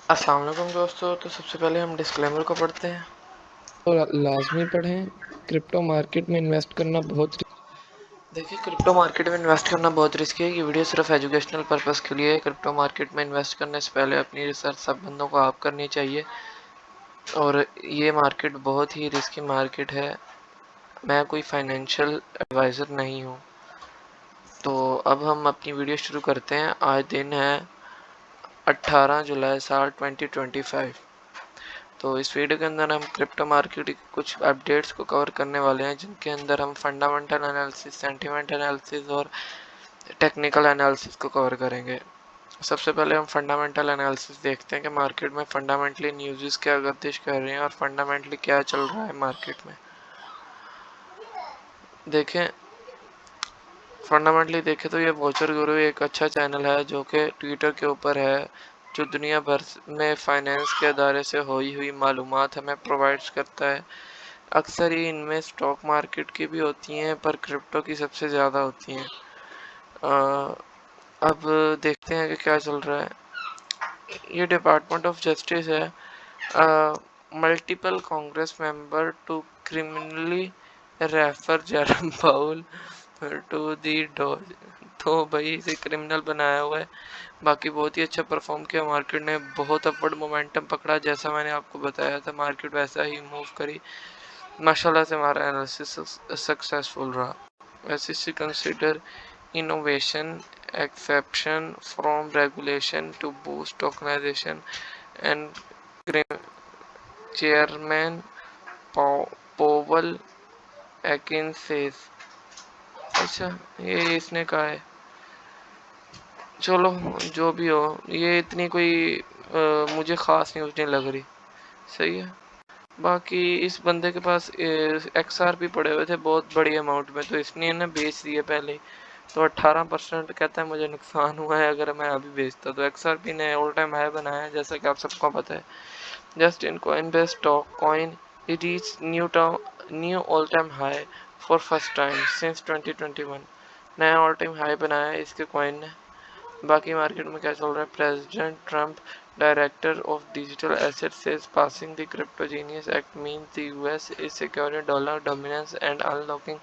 अस्सलाम वालेकुम दोस्तों। तो सबसे पहले हम डिस्क्लेमर को पढ़ते हैं। तो लाजमी पढ़ें। क्रिप्टो मार्केट में इन्वेस्ट करना बहुत देखिए, क्रिप्टो मार्केट में इन्वेस्ट करना बहुत रिस्की है। ये वीडियो सिर्फ एजुकेशनल पर्पस के लिए है। क्रिप्टो मार्केट में इन्वेस्ट करने से पहले अपनी रिसर्च सब बंदों को आप करनी चाहिए और ये मार्केट बहुत ही रिस्की मार्केट है। मैं कोई फाइनेंशियल एडवाइज़र नहीं हूँ। तो अब हम अपनी वीडियो शुरू करते हैं। आज दिन है 18 जुलाई साल 2025। तो इस वीडियो के अंदर हम क्रिप्टो मार्केट की कुछ अपडेट्स को कवर करने वाले हैं, जिनके अंदर हम फंडामेंटल एनालिसिस, सेंटीमेंट एनालिसिस और टेक्निकल एनालिसिस को कवर करेंगे। सबसे पहले हम फंडामेंटल एनालिसिस देखते हैं कि मार्केट में फंडामेंटली न्यूज़ क्या गर्दिश कर रही हैं और फंडामेंटली क्या चल रहा है मार्केट में। देखें, फंडामेंटली देखें तो ये वॉचर गुरु एक अच्छा चैनल है जो कि ट्विटर के ऊपर है, जो दुनिया भर में फाइनेंस के अदारे से हुई मालूमात हमें प्रोवाइड्स करता है। अक्सर ही इनमें स्टॉक मार्केट की भी होती हैं, पर क्रिप्टो की सबसे ज़्यादा होती हैं। अब देखते हैं कि क्या चल रहा है। ये डिपार्टमेंट ऑफ जस्टिस है। Multiple Congress member to criminally refer Jerome Powell to the DOJ. तो भाई इसे क्रिमिनल बनाया हुआ है। बाकी बहुत ही अच्छा परफॉर्म किया। मार्केट ने बहुत अपवर्ड मोमेंटम पकड़ा, जैसा मैंने आपको बताया था। मार्केट वैसा ही मूव करी। माशाल्लाह से हमारा एनालिसिस सक्सेसफुल रहा। SEC consider innovation exception from regulation to boost tokenization and chairman Powell Atkins says। अच्छा, ये इसने कहा है। चलो, जो भी हो, ये इतनी कोई मुझे ख़ास न्यूज़ नहीं लग रही। सही है। बाकी इस बंदे के पास XRP पड़े हुए थे बहुत बड़ी अमाउंट में, तो इसने ना बेच दिए पहले ही। तो 18% कहता है मुझे नुकसान हुआ है अगर मैं अभी बेचता। तो XRP ने ऑल टाइम हाई बनाया है, जैसा कि आप सबको पता है। Just in Coinbase stock coin reach knew all time high for first time since 2021। नया ऑल टाइम हाई बनाया है इसके कॉइन ने। बाकी मार्केट में क्या चल रहा है। President Trump, director of digital asset, says passing the crypto genius act means the US is securing dollar dominance and unlocking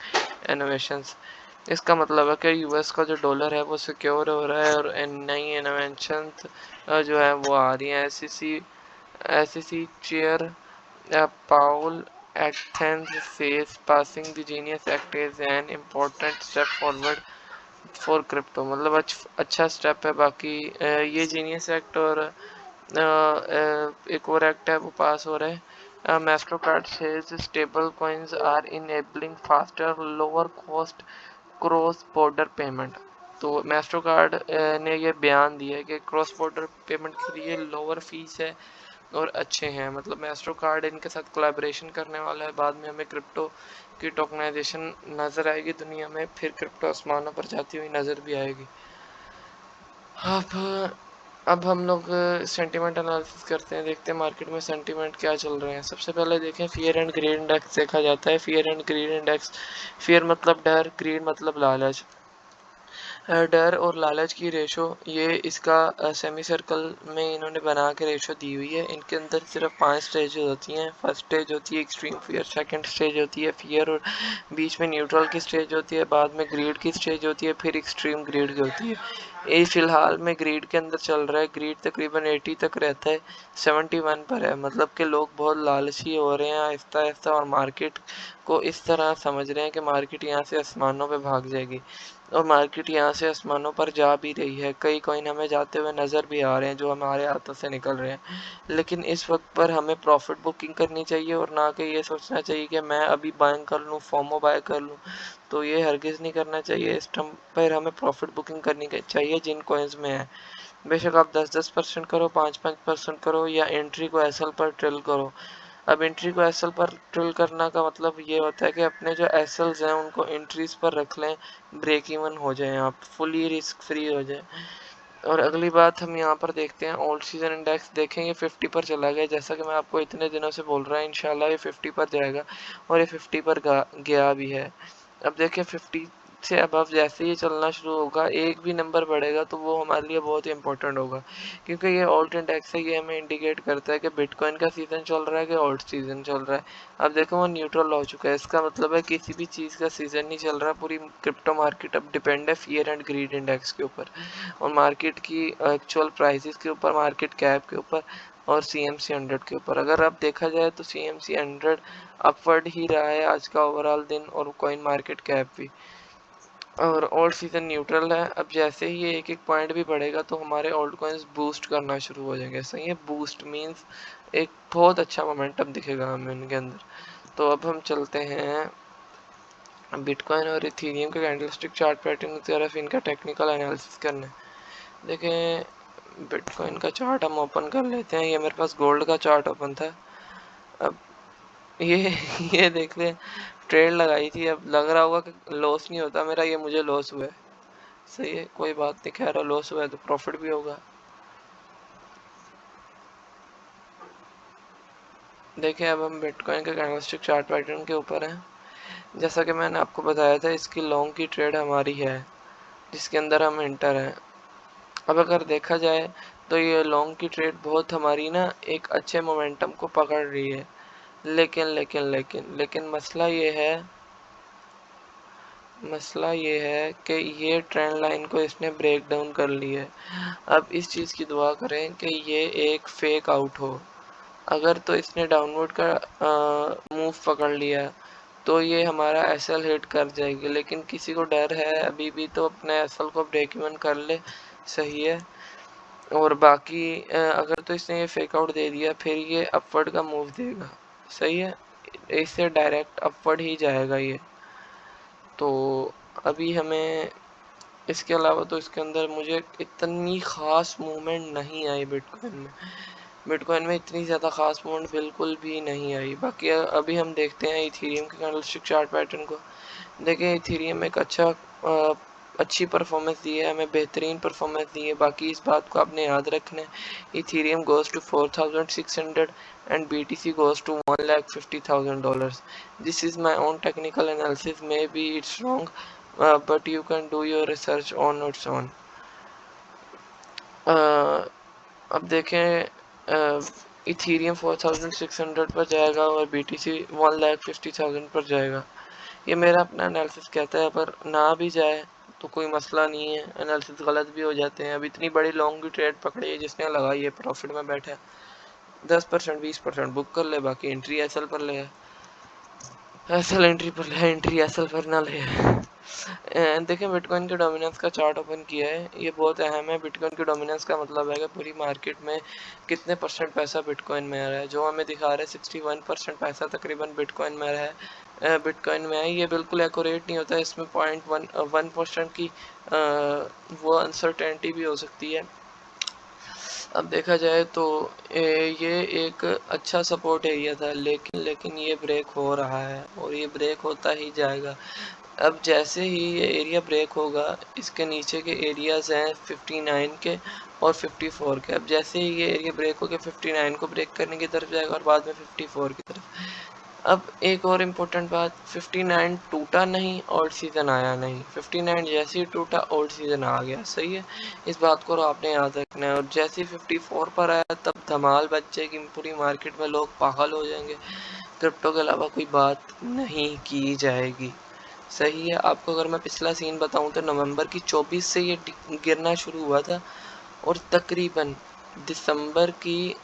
innovations. इसका मतलब है कि यूएस का जो डॉलर है वो सिक्योर हो रहा है और नई इनोवेशन जो है वो आ रही है। SEC chair Paul Atkins says passing the Genius Act is an important step forward for crypto. मतलब अच्छा स्टेप है। बाकी ये जीनियस एक्ट और एक और एक्ट है वो पास हो रहे हैं। Maestro card says stablecoins are enabling faster lower cost cross border payment. तो मैस्ट्रो कार्ड ने ये बयान दिया है कि क्रॉस बॉर्डर पेमेंट के लिए लोअर फीस है और अच्छे हैं। मतलब मैस्ट्रो कार्ड इनके साथ कोलैबोरेशन करने वाला है। बाद में हमें क्रिप्टो की टोकनाइजेशन नज़र आएगी दुनिया में, फिर क्रिप्टो आसमानों पर जाती हुई नज़र भी आएगी। अब हम लोग सेंटीमेंट एनालिसिस करते हैं, देखते हैं मार्केट में सेंटीमेंट क्या चल रहे हैं। सबसे पहले देखें, फियर एंड ग्रीड इंडेक्स देखा जाता है। Fear and greed index, fear मतलब डर, ग्रीड मतलब लालच। डर और लालच की रेशो, ये इसका सेमी सर्कल में इन्होंने बना के रेशो दी हुई है। इनके अंदर सिर्फ 5 स्टेज होती हैं। फर्स्ट स्टेज होती है एक्सट्रीम फियर, सेकंड स्टेज होती है फियर और बीच में न्यूट्रल की स्टेज होती है, बाद में ग्रीड की स्टेज होती है, फिर एक्सट्रीम ग्रीड की होती है। ये फिलहाल में ग्रीड के अंदर चल रहा है। ग्रीड तकरीबन 80 तक रहता है, 71 पर है। मतलब कि लोग बहुत लालची हो रहे हैं आहिस्ता आहिस्ता और मार्केट को इस तरह समझ रहे हैं कि मार्केट यहाँ से आसमानों पे भाग जाएगी और मार्केट यहाँ से आसमानों पर जा भी रही है। कई कॉइन हमें जाते हुए नज़र भी आ रहे हैं जो हमारे हाथों से निकल रहे हैं। लेकिन इस वक्त पर हमें प्रॉफिट बुकिंग करनी चाहिए और ना कि ये सोचना चाहिए कि मैं अभी बाइंग कर लूँ, फोमो बाय कर लूँ। तो ये हरगिज़ नहीं करना चाहिए। इस टर्म पर हमें प्रॉफिट बुकिंग करनी चाहिए जिन कॉइन्स में है। बेशक आप 10% करो, 5% करो या एंट्री को SL पर ट्रिल करो। अब एंट्री को SL पर ट्रिल करना का मतलब ये होता है कि अपने जो SLs हैं उनको एंट्रीज पर रख लें, ब्रेक इवन हो जाएं, आप फुली रिस्क फ्री हो जाएं। और अगली बात हम यहाँ पर देखते हैं ओल्ड सीजन इंडेक्स। देखें ये 50 पर चला गया, जैसा कि मैं आपको इतने दिनों से बोल रहा है। इंशाल्लाह ये 50 पर जाएगा और ये 50 पर गया भी है। अब देखिए 50 से अबव जैसे ही चलना शुरू होगा, एक भी नंबर बढ़ेगा तो वो हमारे लिए बहुत ही इंपॉर्टेंट होगा, क्योंकि ये ऑल्ट इंडेक्स है, ये हमें इंडिकेट करता है कि बिटकॉइन का सीज़न चल रहा है कि ऑल्ट सीज़न चल रहा है। अब देखो वो न्यूट्रल हो चुका है, इसका मतलब है किसी भी चीज़ का सीज़न नहीं चल रहा, पूरी क्रिप्टो मार्केट अब डिपेंड है फियर एंड ग्रीड इंडेक्स के ऊपर और मार्केट की एक्चुअल प्राइसेस के ऊपर, मार्केट कैप के ऊपर और CMC 100 के ऊपर। अगर अब देखा जाए तो CMC 100 अपवर्ड ही रहा है आज का ओवरऑल दिन और कॉइन मार्केट कैप भी, और ओल्ड सीजन न्यूट्रल है। अब जैसे ही ये एक एक पॉइंट भी बढ़ेगा तो हमारे ओल्ड कॉइन्स बूस्ट करना शुरू हो जाएंगे। सही है, बूस्ट मींस एक बहुत अच्छा मोमेंटम दिखेगा हमें उनके अंदर। तो अब हम चलते हैं बिटकॉइन और इथेरियम के कैंडलस्टिक चार्ट पैटर्न की तरफ, इनका टेक्निकल एनालिसिस करने। देखें बिटकॉइन का चार्ट हम ओपन कर लेते हैं, ये मेरे पास गोल्ड का चार्ट ओपन था। अब ये ये देख ले, ट्रेड लगाई थी, अब लग रहा होगा कि लॉस नहीं होता मेरा, ये मुझे लॉस हुआ है। सही है, कोई बात नहीं, खैर लॉस हुआ है तो प्रॉफिट भी होगा। देखिए अब हम बिटकॉइन के कैंडलस्टिक चार्ट पैटर्न के ऊपर हैं। जैसा कि मैंने आपको बताया था, इसकी लॉन्ग की ट्रेड हमारी है जिसके अंदर हम इंटर हैं। अब अगर देखा जाए तो ये लॉन्ग की ट्रेड बहुत हमारी ना एक अच्छे मोमेंटम को पकड़ रही है, लेकिन लेकिन लेकिन लेकिन मसला ये है कि ये ट्रेंड लाइन को इसने ब्रेक डाउन कर लिया है। अब इस चीज़ की दुआ करें कि ये एक फेक आउट हो। अगर तो इसने डाउनवर्ड का मूव पकड़ लिया तो ये हमारा एसएल हिट कर जाएगी, लेकिन किसी को डर है अभी भी तो अपने एसएल को ब्रेक इवन कर ले। सही है, और बाकी अगर तो इसने ये फेक आउट दे दिया फिर ये अपवर्ड का मूव देगा। सही है, इससे डायरेक्ट अपवर्ड ही जाएगा ये। तो अभी हमें इसके अलावा तो इसके अंदर मुझे इतनी ख़ास मूवमेंट नहीं आई बिटकॉइन में इतनी ज़्यादा ख़ास मूवमेंट बिल्कुल भी नहीं आई। बाकी अभी हम देखते हैं इथेरियम के कैंडलस्टिक चार्ट पैटर्न को। देखिए इथेरियम एक अच्छी परफॉर्मेंस दी है, हमें बेहतरीन परफॉर्मेंस दी है। बाकी इस बात को आपने याद रखना है, Ethereum goes to 4600 and BTC goes to $1,50,000. This is my own technical analysis, maybe it's wrong, but you can do your research on its own. अब देखें इथेरियम 4600 पर जाएगा और BTC 1,50,000 पर जाएगा। ये मेरा अपना एनालिसिस कहता है, पर ना भी जाए तो कोई मसला नहीं है, एनालिसिस गलत भी हो जाते हैं। अब इतनी बड़ी लॉन्ग की ट्रेड पकड़ी है, जिसने लगाई है प्रॉफिट में बैठा है, 10% 20% बुक कर ले, बाकी एंट्री एसएल पर ले, एसएल एंट्री पर ले, एंट्री एसएल पर ना ले। देखिए बिटकॉइन के डोमिनेंस का चार्ट ओपन किया है, ये बहुत अहम है। बिटकॉइन के डोमिनेंस का मतलब है कि पूरी मार्केट में कितने परसेंट पैसा बिटकॉइन में आ रहा है। जो हमें दिखा रहा है 61% पैसा तकरीबन बिटकॉइन में रहा है, बिटकॉइन में है। ये बिल्कुल एक्यूरेट नहीं होता है, इसमें 0.1% की वो अनसर्टेनिटी भी हो सकती है। अब देखा जाए तो ये एक अच्छा सपोर्ट एरिया था, लेकिन ये ब्रेक हो रहा है और ये ब्रेक होता ही जाएगा। अब जैसे ही ये एरिया ब्रेक होगा, इसके नीचे के एरियाज हैं 59 के और 54 के। अब जैसे ही ये एरिया ब्रेक होकर 59 को ब्रेक करने की तरफ जाएगा और बाद में 54 की तरफ। अब एक और इम्पोर्टेंट बात, 59 टूटा नहीं, ओल्ड सीजन आया नहीं। 59 जैसे ही टूटा ओल्ड सीजन आ गया। सही है, इस बात को आपने याद रखना है। और जैसे ही 54 पर आया तब धमाल बच जाएगी, पूरी मार्केट में लोग पागल हो जाएंगे, क्रिप्टो के अलावा कोई बात नहीं की जाएगी। सही है, आपको अगर मैं पिछला सीन बताऊं तो नवंबर की 24 से ये गिरना शुरू हुआ था और तकरीबन दिसंबर की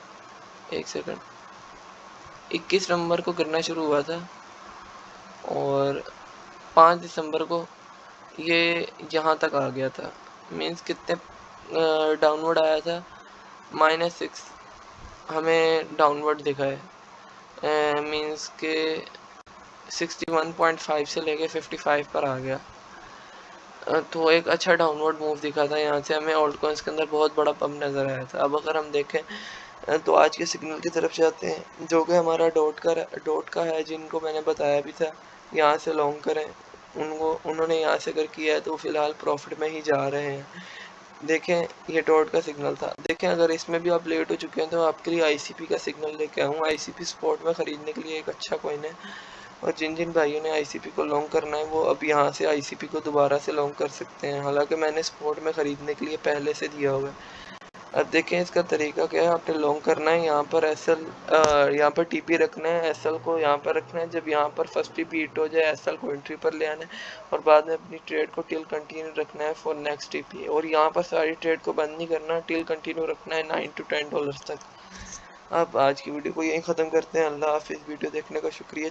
21 नवंबर को गिरना शुरू हुआ था और 5 दिसंबर को ये यहाँ तक आ गया था। मीन्स कितने डाउनवर्ड आया था, -6 हमें डाउनवर्ड दिखा है। मीन्स के 61.5 से लेके 55 पर आ गया। तो एक अच्छा डाउनवर्ड मूव दिखा था, यहाँ से हमें ऑल्ट कॉइन्स के अंदर बहुत बड़ा पंप नज़र आया था। अब अगर हम देखें तो आज के सिग्नल की तरफ जाते हैं, जो कि हमारा डॉट का है, जिनको मैंने बताया भी था यहाँ से लॉन्ग करें, उन्होंने यहाँ से अगर किया है तो फिलहाल प्रॉफिट में ही जा रहे हैं। देखें ये डॉट का सिग्नल था। देखें अगर इसमें भी आप लेट हो चुके हैं तो आपके लिए आईसीपी का सिग्नल लेके आऊँ। आईसीपी स्पॉट में ख़रीदने के लिए एक अच्छा कॉइन है, और जिन जिन भाइयों ने आईसीपी को लॉन्ग करना है वो अब यहाँ से आईसीपी को दोबारा से लॉन्ग कर सकते हैं, हालांकि मैंने स्पॉट में ख़रीदने के लिए पहले से दिया हुआ है। अब देखें इसका तरीका क्या है। आपने लॉन्ग करना है, यहाँ पर एसएल यहाँ पर टीपी रखना है, एसएल को यहाँ पर रखना है। जब यहाँ पर फर्स्ट टीपी हिट हो जाए एसएल को एंट्री पर ले आना है और बाद में अपनी ट्रेड को टिल कंटिन्यू रखना है फॉर नेक्स्ट टीपी। और यहाँ पर सारी ट्रेड को बंद नहीं करना, टिल कंटिन्यू रखना है $9 to $10 तक। अब आज की वीडियो को यहीं ख़त्म करते हैं। अल्लाह हाफिज़। वीडियो देखने का शुक्रिया।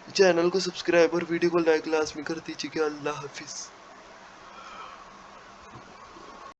चैनल को सब्सक्राइब और वीडियो को लाइक लाजमी कर दीजिएगा। अल्लाह हाफिज़।